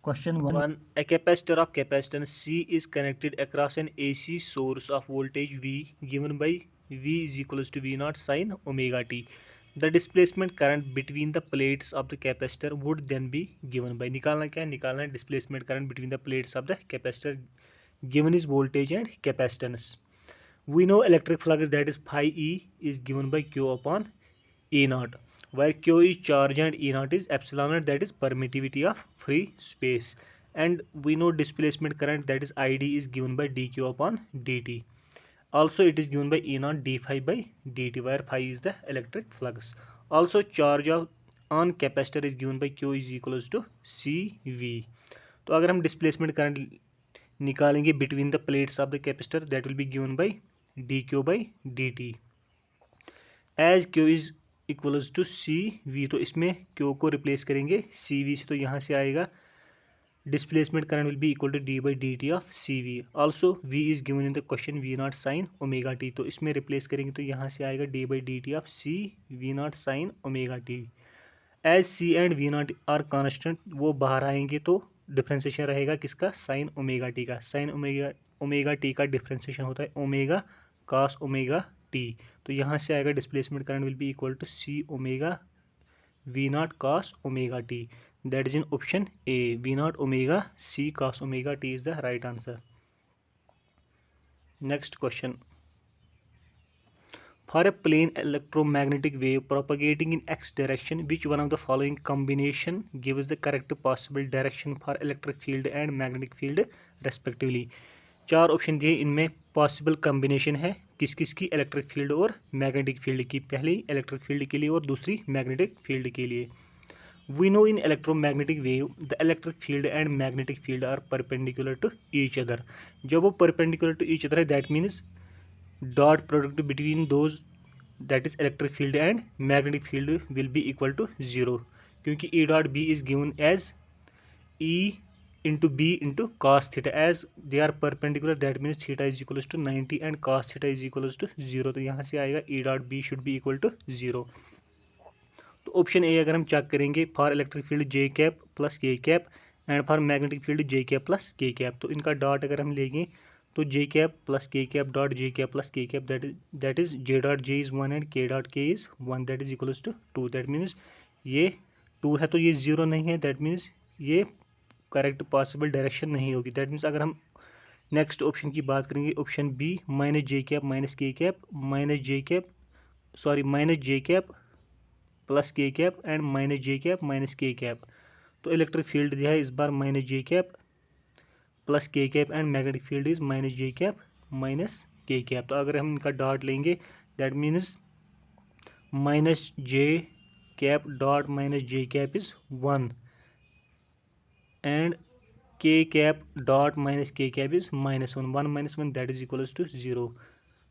Question 1. One, a capacitor of capacitance C is connected across an AC source of voltage V given by V is equals to V naught sine omega t. The displacement current between the plates of the capacitor would then be given by निकालना क्या है? निकालना है displacement current between the plates of the capacitor given is voltage and capacitance. We know electric flux that is phi E is given by Q upon E naught, where Q is charge and E naught is epsilon naught, that is permittivity of free space. And we know displacement current that is ID is given by dq upon dt. Also it is given by E naught d phi by dt, where phi is the electric flux. Also charge of on capacitor is given by Q is equals to CV. तो अगर हम displacement current निकालेंगे between the plates of the capacitor, that will be given by d q by D t. As q is equals to c v, तो इसमें Q को replace करेंगे सी we से, तो यहाँ से आएगा displacement current will be equal to d by D T of c v. Also v is given in the question v not sine omega t, तो इसमें रिप्लेस करेंगे तो यहाँ से आएगा d by D T of c v not sine omega t. As c and v not are constant, वो बाहर आएंगे तो डिफ्रेंसिएशन रहेगा किसका? साइन ओमेगा टी का. साइन ओमेगा टी का डिफ्रेंसिएशन होता है ओमेगा कॉस ओमेगा टी. तो यहाँ से आएगा displacement current will be equal to c omega v not cos omega t. That is in option a. V not omega c cos omega t is the right answer. Next question. For a plane electromagnetic wave propagating in x direction, which one of the following combination gives the correct possible direction for electric field and magnetic field respectively? चार option दिए, इनमें possible combination है किस किस की? Electric field और magnetic field की. पहली इलेक्ट्रिक फील्ड के लिए और दूसरी मैग्नेटिक फील्ड के लिए. We know in electromagnetic wave the electric field and magnetic field are perpendicular to each other. जब वो perpendicular to each other है, that means dot product between those, that is electric field and magnetic field, will be equal to 0, क्योंकि E dot B is given as E into B into cos theta. As they are perpendicular, that means theta is equals to 90 and cos theta is equals to 0. तो यहाँ से आएगा E dot B should be equal to 0. तो option A अगर हम check करेंगे, for electric field J cap plus K cap and for magnetic field J cap plus K cap, तो इनका डॉट अगर हम लेंगे तो J cap plus K cap dot J cap plus K cap, that is J dot J is 1 and K dot K is 1, that is equals to 2. That means ये 2 है तो ये 0 नहीं है, दैट मीन्स ये करेक्ट पॉसिबल डायरेक्शन नहीं होगी. That means अगर हम नेक्स्ट ऑप्शन की बात करेंगे, ऑप्शन बी माइनस जे कैप माइनस के cap minus J cap plus K cap and minus J cap minus के कैप. तो इलेक्ट्रिक फील्ड दिया है इस बार minus J cap plus K cap and magnetic field is minus J cap minus के cap. तो अगर हम इनका डॉट लेंगे, that means minus J cap dot minus J cap is 1 and के कैप डॉट माइनस के cap is -1. 1 - 1 that is equals to 0.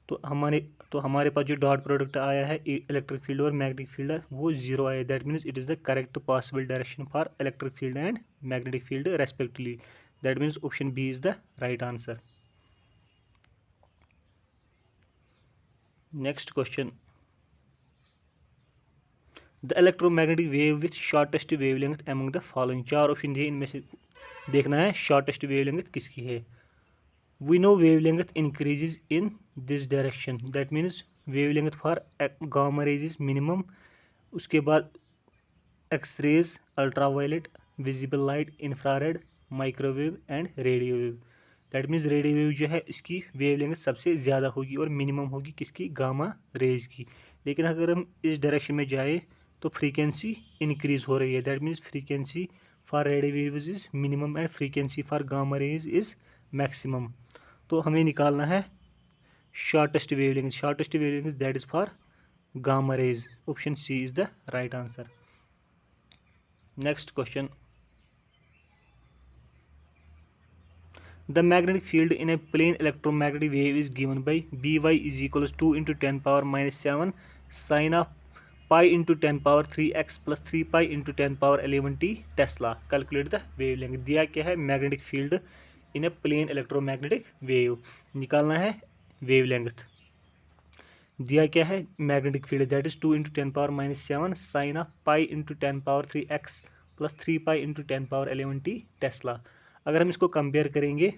तो हमारे पास जो डॉट प्रोडक्ट आया है इलेक्ट्रिक फील्ड और मैग्नेटिक फील्ड है वो 0 आया. That means it is the correct possible direction for electric field and magnetic field respectively. That means option b is the right answer. Next question. The electromagnetic wave with shortest wavelength among the following. चार option दिए, इनमें से देखना है shortest wavelength किसकी है. We know wavelength increases in this direction. That means wavelength for gamma rays is minimum. उसके बाद X-rays, ultraviolet, visible light, infrared, microwave and radio wave. That means radio wave जो है इसकी wavelength सबसे ज़्यादा होगी और minimum होगी किसकी? गामा रेज की. लेकिन अगर हम इस डायरेक्शन में जाए तो फ्रीक्वेंसी इंक्रीज हो रही है. That means frequency for radio waves is minimum and frequency for gamma rays is maximum. तो हमें निकालना है shortest wavelength. Shortest wavelength that is for gamma rays. Option c is the right answer. Next question. The magnetic field in a plane electromagnetic wave is given by b y is equals 2 × 10⁻⁻7 sine of pi × 10⁻3x plus 3 pi × 10⁻11t tesla. Calculate the wavelength. दिया क्या है? Magnetic field in a plane electromagnetic wave. निकालना है wavelength. दिया क्या है? Magnetic field that is 2 × 10⁻⁻7 sine of pi × 10⁻3x plus 3 pi into 10⁻11t tesla. अगर हम इसको कंपेयर करेंगे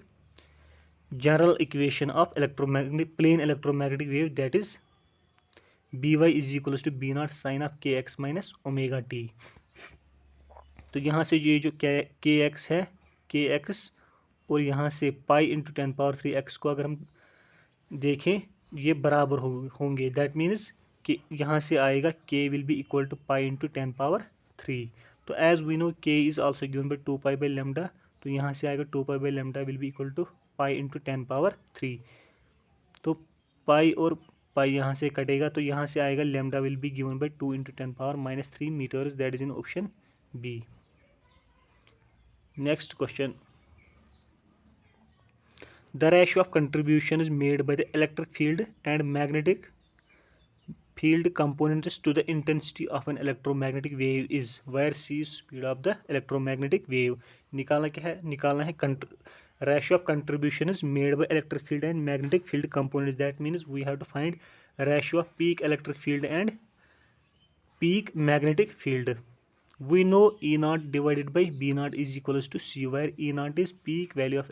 general equation of electromagnetic plane electromagnetic wave that is by is equals to b not sine of k x minus omega t. तो यहाँ से ये जो के एक्स है के एक्स और यहाँ से पाई इंटू 10⁻3 एक्स को अगर हम देखें ये बराबर होंगे। दैट मीन्स कि यहाँ से आएगा k will be equal to pi into 10⁻3। तो as we know k is also given by 2 pi by lambda. तो यहाँ से आएगा 2 pi by lambda will be equal to pi into 10⁻3। तो पाई और पाई यहाँ से कटेगा तो यहाँ से आएगा lambda will be given by 2 into 10⁻3 metres. That is in option b. Next question, the ratio of contribution is made by the electric field and magnetic field components to the intensity of an electromagnetic wave is where c is speed of the electromagnetic wave। निकालना है ratio of contribution is made by electric field and magnetic field components। that means we have to find ratio of peak electric field and peak magnetic field। we know E naught divided by B naught is equals to C, where E naught is peak value of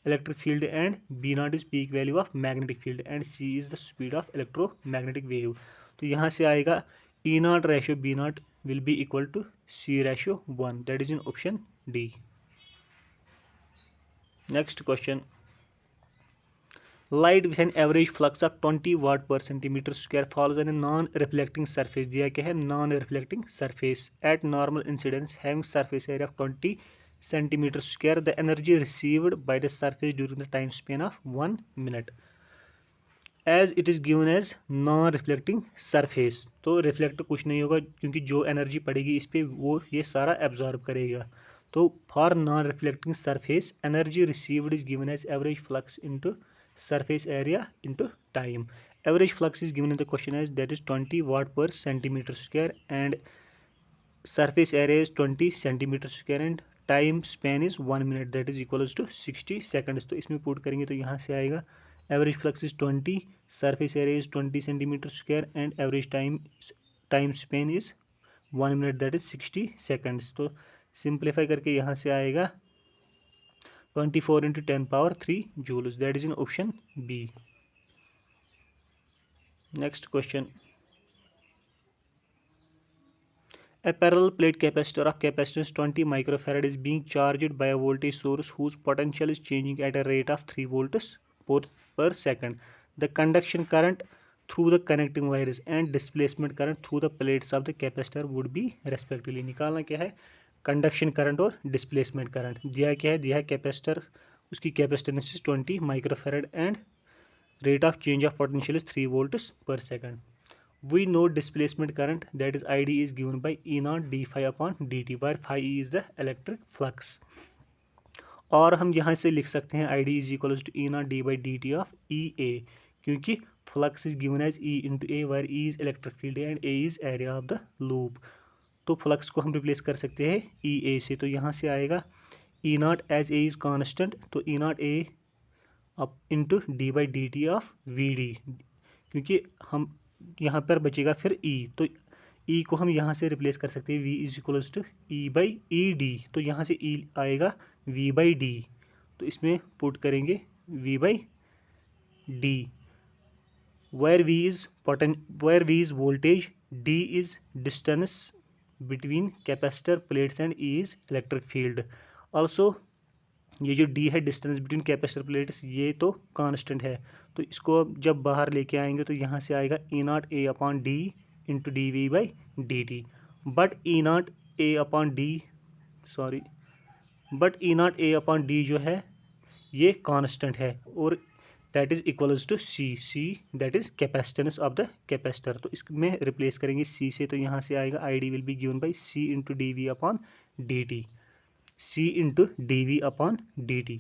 electric field and B naught is peak value of magnetic field and C is the speed of electromagnetic wave। तो यहाँ से आएगा E naught ratio B naught will be equal to C ratio 1। that is in option D। Next question, light with an average flux of 20 watt per centimeter square falls on a non-reflecting surface। दिया क्या है non-reflecting surface at normal incidence having surface area of 20 centimeter square। the energy received by the surface during the time span of 1 minute as it is given as non-reflecting surface। तो reflect कुछ नहीं होगा क्योंकि जो energy पड़ेगी इस पर वो ये सारा एब्जॉर्ब करेगा। तो for non reflecting surface energy received is given as average flux into surface area into time। average flux is given in the question as that is 20 watt per centimeter square and surface area is 20 centimeter square and time span is 1 minute that is equals to 60 seconds। तो इसमें put करेंगे तो यहाँ से आएगा average flux is 20, surface area is 20 centimeter square and average time span is 1 minute that is 60 seconds। तो simplify करके यहाँ से आएगा 24 into 10⁻3 joules। that is in option B। Next question, a parallel plate capacitor of capacitance 20 microfarad is being charged by a voltage source whose potential is changing at a rate of 3 volts per second। the conduction current through the connecting wires and displacement current through the plates of the capacitor would be respectively। निकालना क्या है conduction current और displacement current. दिया क्या है दिया है capacitor उसकी capacitance is 20 microfarad and rate of change of potential is 3 volts per second। We know displacement current that is i d is given by E not d phi upon D t where phi e is the electric flux. और हम यहाँ से लिख सकते हैं i d is equal to e not D by D T of E A क्योंकि flux is given as E into A where E is electric field and A is area of the loop. तो flux को हम replace कर सकते हैं ई ए से। तो यहाँ से आएगा E not as A is constant तो E not A up into D by D T of V D क्योंकि हम यहाँ पर बचेगा फिर ई तो ई को हम यहाँ से रिप्लेस कर सकते हैं v is equals to e by e d. तो यहाँ से ई आएगा वी बाई डी तो इसमें पुट करेंगे v by d where V is voltage, D is distance between capacitor plates and E is electric field। also ये जो D है डिस्टेंस बिटवीन कैपेसिटर प्लेट्स ये तो कांस्टेंट है तो इसको जब बाहर लेके आएंगे तो यहाँ से आएगा E not A upon D into D V by D T but E not A upon D जो है ये कांस्टेंट है और that is equals to C that is capacitance of the capacitor. तो इसमें रिप्लेस करेंगे सी से तो यहाँ से आएगा i d will be given by c into D v upon D t C into dV upon dt।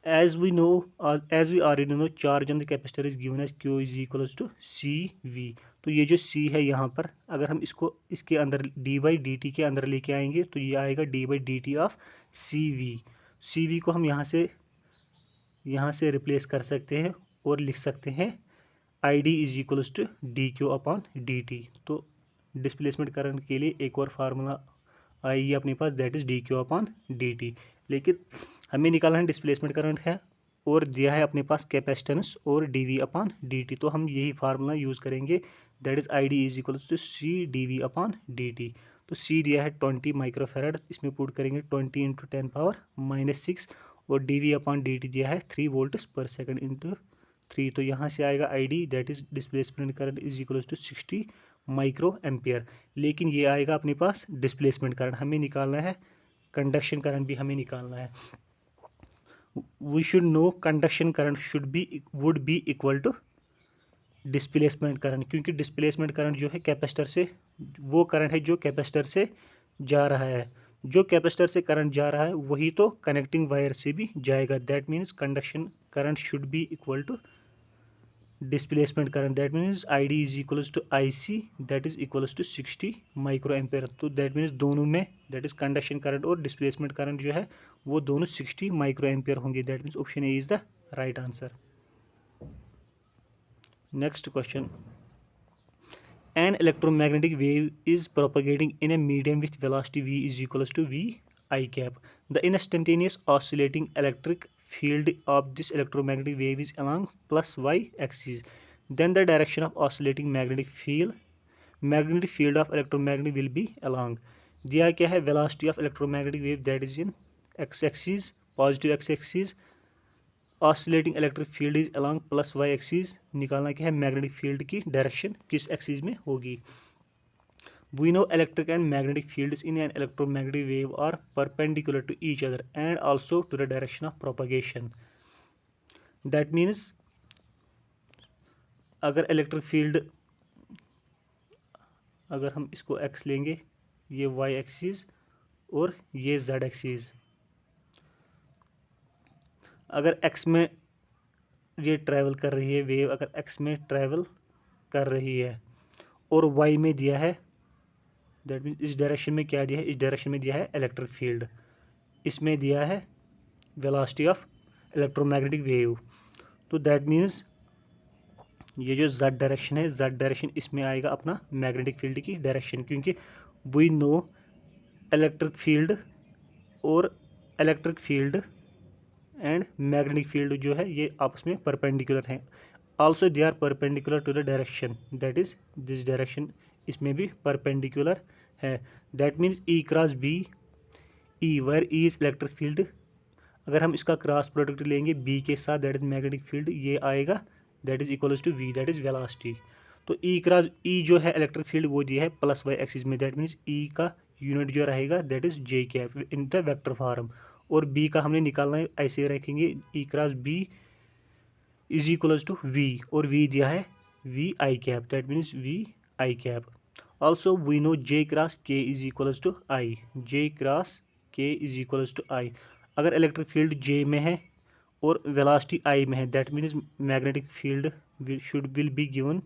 As we already know, charge on the capacitor is given as Q is equals to CV। तो ये जो C है यहाँ पर अगर हम इसको इसके अंदर d by dt के अंदर लेके आएंगे तो ये आएगा d by dt of CV को हम यहाँ से रिप्लेस कर सकते हैं और लिख सकते हैं ID is equals to D Q upon D T. तो डिस्प्लेसमेंट करंट के लिए एक और फार्मूला आएगी अपने पास, that is D Q upon D T. लेकिन हमें निकालना है डिस्प्लेसमेंट करंट है और दिया है अपने पास कैपेसिटेंस और d v upon D T, तो हम यही फार्मूला यूज़ करेंगे, that is i d is equals to c d v upon D T. तो सी दिया है 20 माइक्रोफेराड, इसमें पुट करेंगे 20 इंटू 10⁻⁻⁶ और d v upon D t दिया है 3 वोल्ट्स पर सेकंड इंटू 3। तो यहाँ से आएगा i d that is displacement current is equals to 60 micro ampere. लेकिन ये आएगा अपने पास डिस्प्लेसमेंट करंट, हमें निकालना है कंडक्शन करंट भी हमें निकालना है। We should know conduction current would be equal to displacement current, क्योंकि डिस्प्लेसमेंट करंट जो है कैपेसिटर से, वो करंट है जो कैपेसिटर से जा रहा है, जो कैपेसिटर से करंट जा रहा है वही तो कनेक्टिंग वायर से भी जाएगा। That means conduction current should be equal to displacement current, that means i d is equals to i c that is equals to 60 micro ampere. तो दैट मीन्स दोनों में दैट इज कंडक्शन करंट और displacement current जो है वो दोनों 60 micro ampere होंगे। That means option a is the right answer. Next question, an electromagnetic wave is propagating in a medium with velocity v is equals to v I cap. The instantaneous oscillating electric field of this electromagnetic wave is along plus y axis. Then the direction of oscillating magnetic field of electromagnet will be along. दिया क्या है, velocity of electromagnetic wave that is in x axis, positive x axis, oscillating electric field is along plus Y axis. निकालना क्या है, magnetic field की direction किस axis में होगी। We know electric and magnetic fields in an electromagnetic wave are perpendicular to each other and also to the direction of propagation. That means अगर electric field, अगर हम इसको एक्स लेंगे, ये वाई एक्सिस और ये जेड एक्सिस, अगर x में ये ट्रैवल कर रही है वेव, अगर एक्स में ट्रैवल कर रही है और वाई में दिया है, दैट मीन्स इस डायरेक्शन में क्या दिया है, इस डायरेक्शन में दिया है इलेक्ट्रिक फील्ड, इसमें दिया है वेलोसिटी ऑफ इलेक्ट्रोमैग्नेटिक वेव। तो दैट मीन्स ये जो जेड डायरेक्शन है, जेड डायरेक्शन इसमें आएगा अपना मैग्नेटिक फील्ड की डायरेक्शन, क्योंकि वी नो इलेक्ट्रिक फील्ड और electric field and magnetic field जो है ये आपस में परपेंडिकुलर हैं। Also they are perpendicular to the direction, that is this direction, इसमें भी परपेंडिकुलर है। That means e cross b, e where e is electric field, अगर हम इसका क्रॉस प्रोडक्ट लेंगे बी के साथ, दैट इज मैग्नेटिक फील्ड, ये आएगा that is equals to v, that is velocity. तो ई क्रॉस ई जो है इलेक्ट्रिक फील्ड वो दिया है प्लस वाई एक्सिस में, दैट मीन्स ई का यूनिट जो रहेगा that is J cap in the vector form, और बी का हमने निकालना है, ऐसे रखेंगे E cross B is equals to V, और वी दिया है V I cap, that means V I cap. Also we know J cross K is equals to I, J cross K is equals to I. अगर electric field जे में है और velocity i में है, that means magnetic field will be given,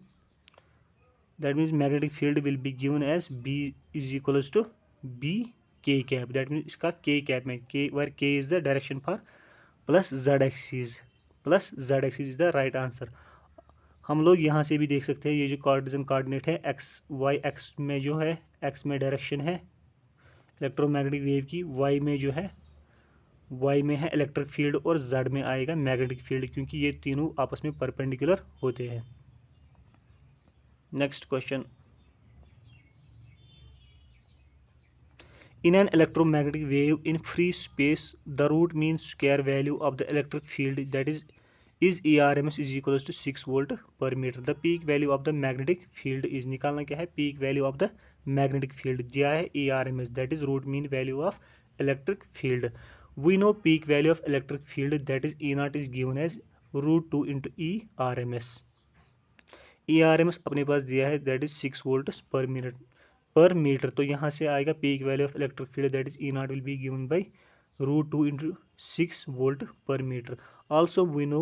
that means magnetic field will be given as b is equals to b k cap, that means इसका k cap में, k where k is the direction for plus z axis, plus z axis is the right answer. हम लोग यहाँ से भी देख सकते हैं ये जो कार्टेशियन कोऑर्डिनेट है एक्स वाई, एक्स में जो है एक्स में डायरेक्शन है इलेक्ट्रोमैग्नेटिक वेव की, वाई में जो है वाई में है इलेक्ट्रिक फील्ड और जेड में आएगा मैग्नेटिक फील्ड, क्योंकि ये तीनों आपस में परपेंडिकुलर होते हैं। Next question, in an electromagnetic wave in free space the root mean square value of the electric field that is ERMS is equals to 6 volt per meter. The peak value of the magnetic field is, निकालना क्या है, peak value of the magnetic field दिया है ERMS, that is root mean value of electric field. We know peak value of electric field that is E naught is given as root 2 into ERMS. ERMS अपने पास दिया है that is 6 volts per meter, तो यहाँ से आएगा peak value of electric field that is E not will be given by √2 into 6 volt per metre. Also we know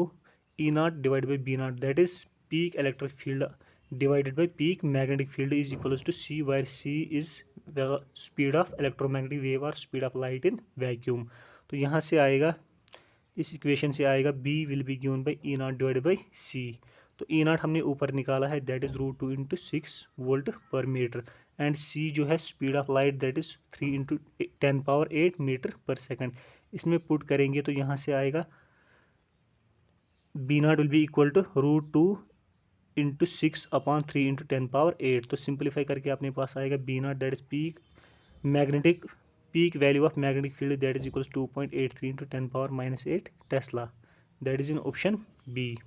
E not divide by B not, that is peak electric field divided by peak magnetic field is equals to C, where C is speed of electromagnetic wave और speed of light in vacuum. तो यहाँ से आएगा, इस equation से आएगा B will be given by E not divided by C. तो E not हमने ऊपर निकाला है that is √2 into 6 volt per metre and C जो है speed of light that is 3 × 10⁸ metre per second. इसमें पुट करेंगे तो यहाँ से आएगा B0 will be equal to √2 × 6/3 × 10⁸ तो सिंप्लीफाई करके अपने पास आएगा B0 that is peak value of magnetic field that is equals 2.83 × 10⁻⁸ tesla that is in option B.